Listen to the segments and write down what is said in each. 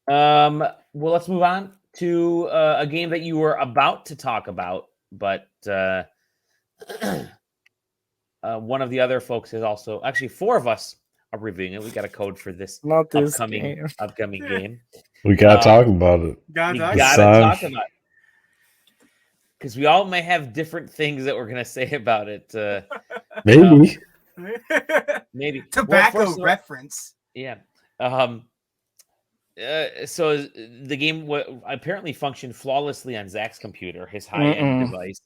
Well, let's move on to a game that you were about to talk about, but one of the other folks is also actually 4 of us are reviewing it. We got a code for this Not this upcoming game. game. We gotta talk about it. We gotta talk about it because we all may have different things that we're gonna say about it. Maybe. Maybe tobacco reference. Yeah. So the game apparently functioned flawlessly on Zach's computer, his high-end device.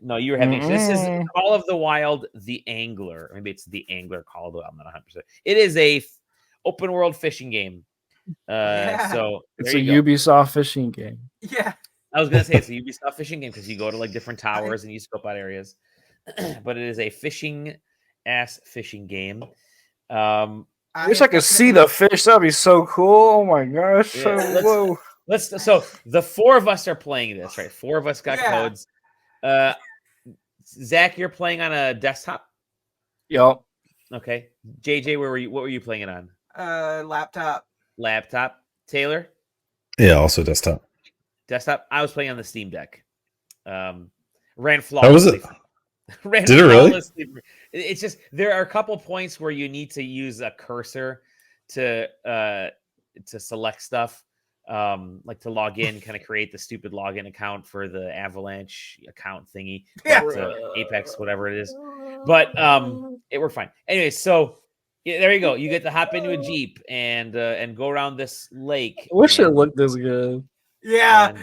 No, you were having this is Call of the Wild The Angler. Maybe it's The Angler Call of the Wild. I'm not 100%. It is a open world fishing game. So it's a Ubisoft fishing game. Yeah. I was gonna say it's a Ubisoft fishing game because you go to like different towers and you scope out areas. But it is a fishing game. I wish I could see the fish. That'd be so cool. Oh my gosh. Yeah, whoa. So the 4 of us are playing this, right? 4 of us got codes. Zach, you're playing on a desktop? Yep. Okay. JJ, what were you playing it on? Laptop. Taylor? Yeah, also desktop. I was playing on the Steam Deck. Ran flawlessly. How was it? Did it really? It's just there are a couple points where you need to use a cursor to select stuff, like to log in, kind of create the stupid login account for the Avalanche account thingy, Apex, whatever it is. But it worked fine. Anyway, so there you go. You get to hop into a Jeep and go around this lake. I wish it looked this good. Yeah,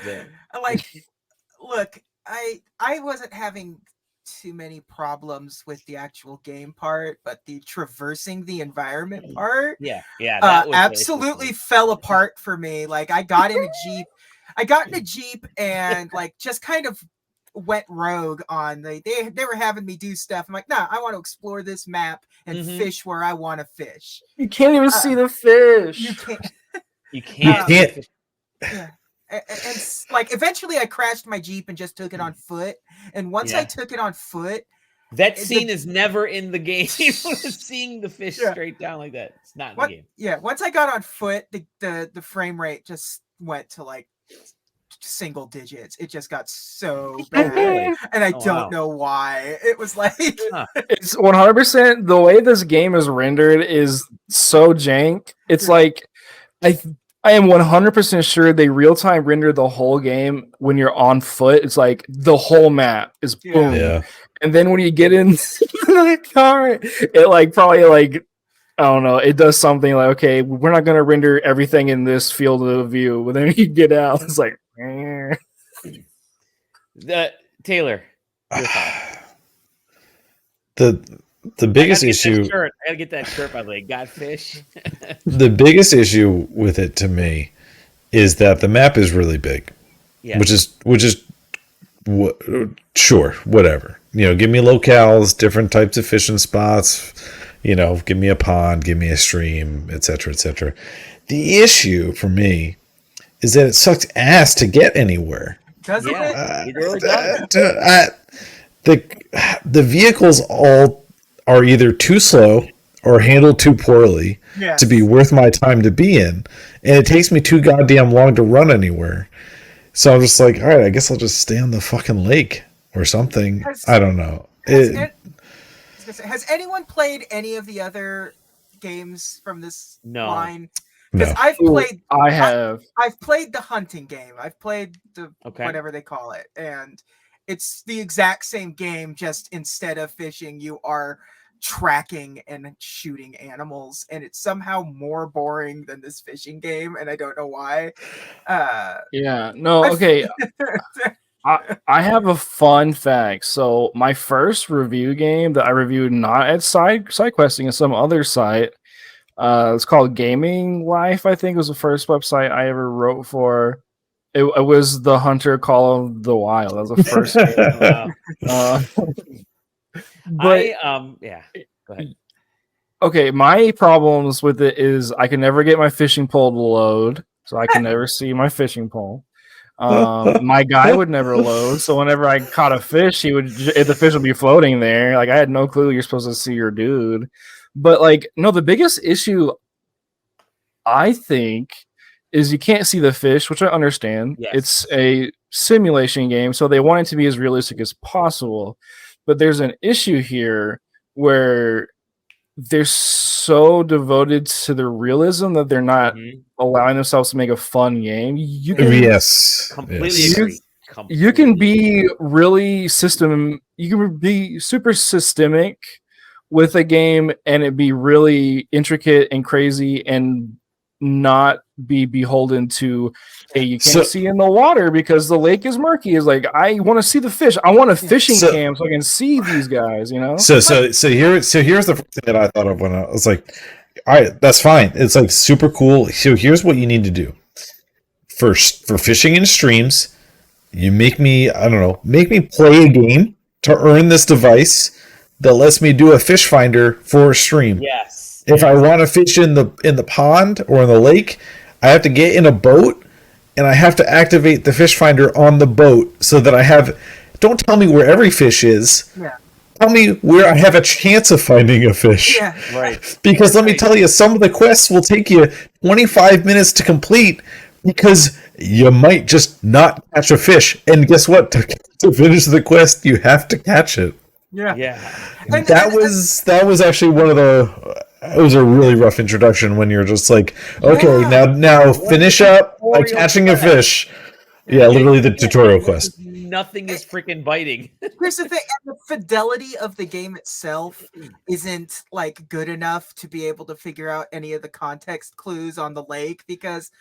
look, I wasn't having too many problems with the actual game part, but the traversing the environment part, that absolutely fell apart for me. Like I got in a Jeep and like just kind of went rogue on they were having me do stuff. I'm like, nah, I want to explore this map and fish where I want to fish. You can't even see the fish. You can't. Yeah. And like eventually I crashed my Jeep and just took it on foot. And once I took it on foot, that scene is never in the game. Seeing the fish straight down like that. It's not in the game. Yeah, once I got on foot, the frame rate just went to like single digits. It just got so bad. And I don't know why. It was like it's 100% the way this game is rendered is so jank. It's like I am 100% sure they real-time render the whole game when you're on foot. It's like the whole map is boom. Yeah. And then when you get in the car, it like probably like, I don't know, it does something like, okay, we're not going to render everything in this field of view. But then you get out, it's like, Taylor, the biggest issue. I gotta get that shirt by the way. Got fish. The biggest issue with it to me is that the map is really big, which is sure, whatever. Give me locales, different types of fishing spots. Give me a pond, give me a stream, etc., etc. The issue for me is that it sucks ass to get anywhere. Doesn't it? Really does. The vehicles all are either too slow or handled too poorly to be worth my time to be in. And it takes me too goddamn long to run anywhere. So I'm just like, all right, I guess I'll just stay on the fucking lake or something. I don't know. Has anyone played any of the other games from this line? No. I've played. I've played the hunting game. I've played the whatever they call it, and it's the exact same game. Just instead of fishing, you are tracking and shooting animals, and it's somehow more boring than this fishing game, and I don't know why. Okay. I have a fun fact. So my first review game that I reviewed not at SideQuesting at some other site. It's called Gaming Life, I think was the first website I ever wrote for. It was the Hunter Call of the Wild. That was the first game. Go ahead. Okay, my problems with it is I can never get my fishing pole to load, so I can never see my fishing pole. My guy would never load, so whenever I caught a fish, the fish would be floating there. Like I had no clue you're supposed to see your dude. But the biggest issue I think is you can't see the fish, which I understand. Yes. It's a simulation game, so they want it to be as realistic as possible. But there's an issue here where they're so devoted to the realism that they're not allowing themselves to make a fun game. You can completely agree. You can be really you can be super systemic with a game and it be really intricate and crazy and not be beholden to, hey, you can't see in the water because the lake is murky. Is like, I want to see the fish. I want a fishing cam so I can see these guys, you know? So here's the first thing that I thought of when I was like, all right, that's fine. It's like super cool. So here's what you need to do. First, for fishing in streams, you make me play a game to earn this device that lets me do a fish finder for a stream. Yes. If I want to fish in the pond or in the lake, I have to get in a boat and I have to activate the fish finder on the boat so that I have. Don't tell me where every fish is. Yeah. Tell me where I have a chance of finding a fish. Yeah. Right. Because let me tell you, some of the quests will take you 25 minutes to complete because you might just not catch a fish. And guess what? To finish the quest, you have to catch it. Yeah. Yeah. That was actually one of the. It was a really rough introduction when you're just like, okay, now finish up by catching a fish. Yeah, literally the tutorial quest. Nothing is freaking biting. Here's the thing: the fidelity of the game itself isn't like good enough to be able to figure out any of the context clues on the lake because.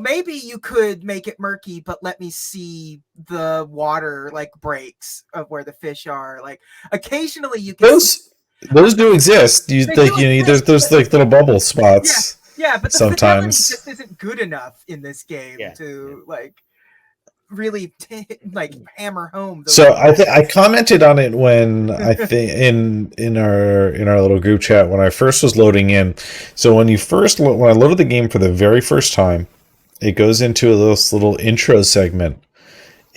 Maybe you could make it murky, but let me see the water like breaks of where the fish are. Like occasionally you can those do exist. There's like little bubble spots. Yeah, but the sometimes fidelity just isn't good enough in this game to like really hammer home. So I commented on it when I think in our little group chat when I first was loading in. So when I loaded the game for the very first time, it goes into this little intro segment,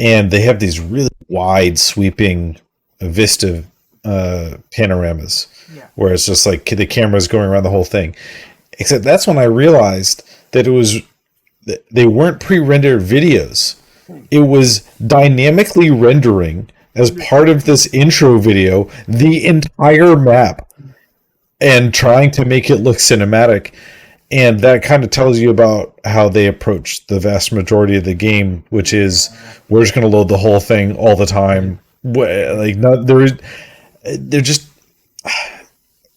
and they have these really wide sweeping vista panoramas where it's just like the camera's going around the whole thing. Except that's when I realized that they weren't pre-rendered videos. It was dynamically rendering as part of this intro video the entire map and trying to make it look cinematic. And that kind of tells you about how they approach the vast majority of the game, which is we're just going to load the whole thing all the time.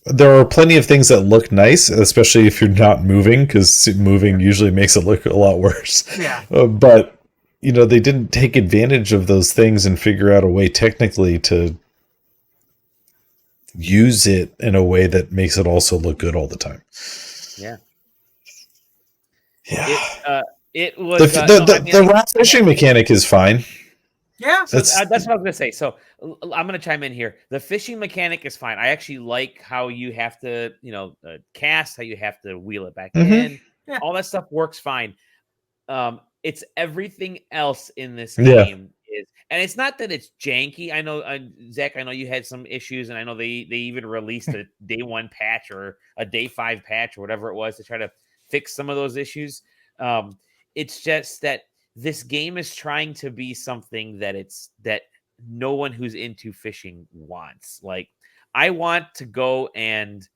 There are plenty of things that look nice, especially if you're not moving, because moving usually makes it look a lot worse. Yeah. But they didn't take advantage of those things and figure out a way technically to use it in a way that makes it also look good all the time. Yeah. Yeah. It was the rat fishing mechanic is fine. Yeah, so that's what I was gonna say. So I'm gonna chime in here. The fishing mechanic is fine. I actually like how you have to, cast, how you have to wheel it back in. Yeah. All that stuff works fine. It's everything else in this game is, and it's not that it's janky. I know, Zach, I know you had some issues, and I know they even released a day 1 patch or a day 5 patch or whatever it was to try to fix some of those issues. It's just that this game is trying to be something that no one who's into fishing wants. Like, I want to go and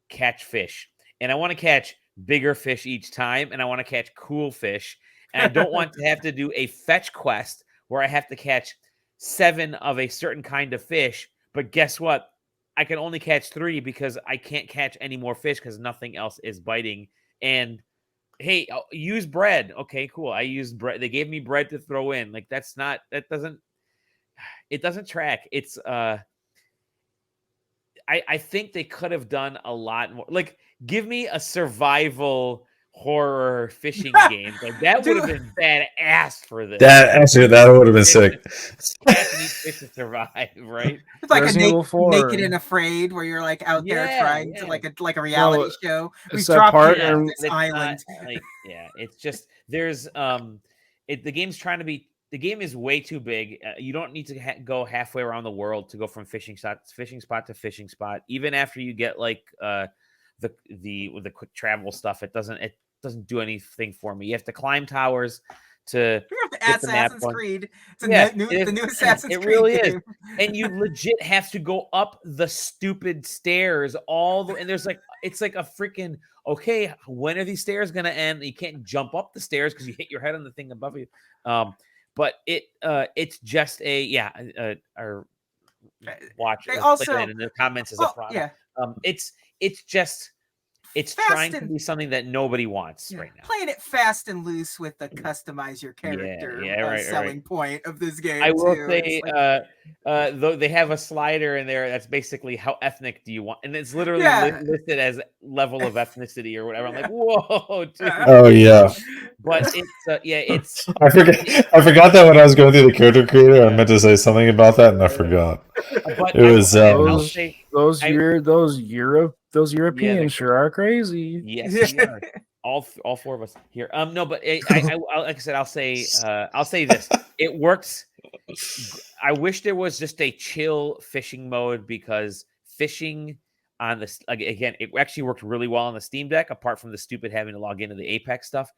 catch fish, and I want to catch bigger fish each time, and I want to catch cool fish, and I don't want to have to do a fetch quest where I have to catch 7 of a certain kind of fish. But guess what? I can only catch 3 because I can't catch any more fish because nothing else is biting. And hey, use bread. Okay, cool. I used bread. They gave me bread to throw in. Like, it doesn't track. It's I think they could have done a lot more. Like, give me a survival horror fishing game. Like, that would have been badass for this. That would have been sick. Catching each fish to survive, right? It's like Naked and Afraid, where you're like out there trying to like a reality show. We dropped this island. It's just there's the game's trying to be. The game is way too big. You don't need to go halfway around the world to go from fishing spot to fishing spot. Even after you get like the quick travel stuff, doesn't do anything for me. You have to climb towers to get the map Assassin's Creed. It's the new Assassin's Creed really game. is. And you legit have to go up the stupid stairs and there's like, it's like a freaking, okay, when are these stairs going to end? You can't jump up the stairs because you hit your head on the thing above you. But it's just our watch they also in the comments as a product. Yeah. It's trying to be something that nobody wants right now. Playing it fast and loose with the customize your character selling point of this game. I will say, though they have a slider in there that's basically how ethnic do you want, and it's literally listed as level of ethnicity or whatever. I'm like, whoa, dude. Oh yeah. But it's I forgot that when I was going through the character creator, I meant to say something about that and I forgot. But it was those Europeans sure are crazy. Yes, they are. All four of us here. No, but like I said, I'll say this. It works. I wish there was just a chill fishing mode, because fishing on this again, it actually worked really well on the Steam Deck. Apart from the stupid having to log into the Apex stuff,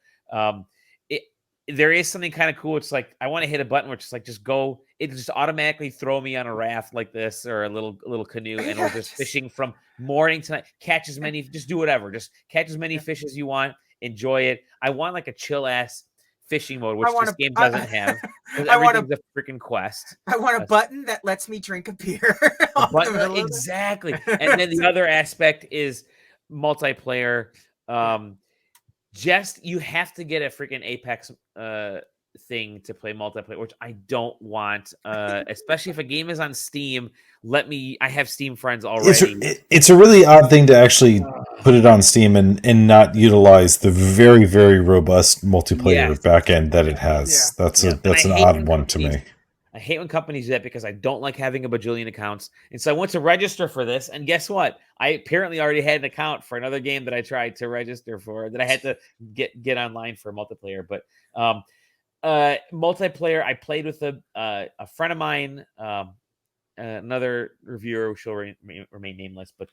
there is something kind of cool. It's like I want to hit a button where it's like just go. It just automatically throw me on a raft like this or a little canoe, and we're just fishing from morning to night. Catch as many, just do whatever. Just catch as many fish as you want. Enjoy it. I want like a chill ass fishing mode, which this game doesn't have. Everything's a freaking quest. I want a button that lets me drink a beer. Exactly. And then the other aspect is multiplayer. Just you have to get a freaking Apex thing to play multiplayer, which I don't want. Especially if a game is on Steam. I have Steam friends already. It's a really odd thing to actually put it on Steam and not utilize the very, very robust multiplayer backend that it has. Yeah. That's an odd one to me. I hate when companies do that, because I don't like having a bajillion accounts. And so I went to register for this, and guess what? I apparently already had an account for another game that I tried to register for that I had to get online for multiplayer. But multiplayer, I played with a friend of mine, another reviewer who shall remain nameless, but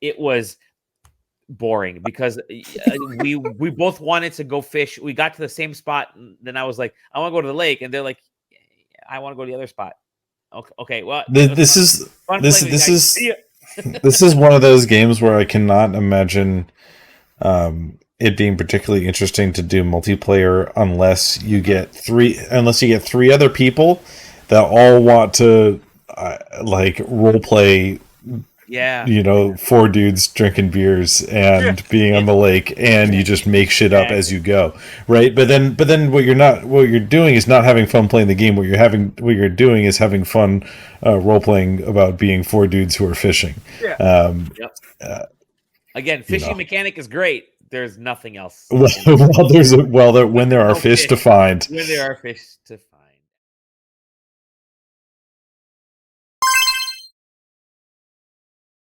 it was boring because we both wanted to go fish. We got to the same spot, and then I was like, I want to go to the lake, and they're like, I want to go to the other spot. Okay. Well, this is one of those games where I cannot imagine it being particularly interesting to do multiplayer unless you get three other people that all want to like role play. Yeah, 4 dudes drinking beers and being on the lake, and you just make shit up as you go, right? But then what you're doing is not having fun playing the game. What you're doing is having fun role playing about being 4 dudes who are fishing. Again, fishing mechanic is great. There's nothing else. When there are fish to find. When there are fish to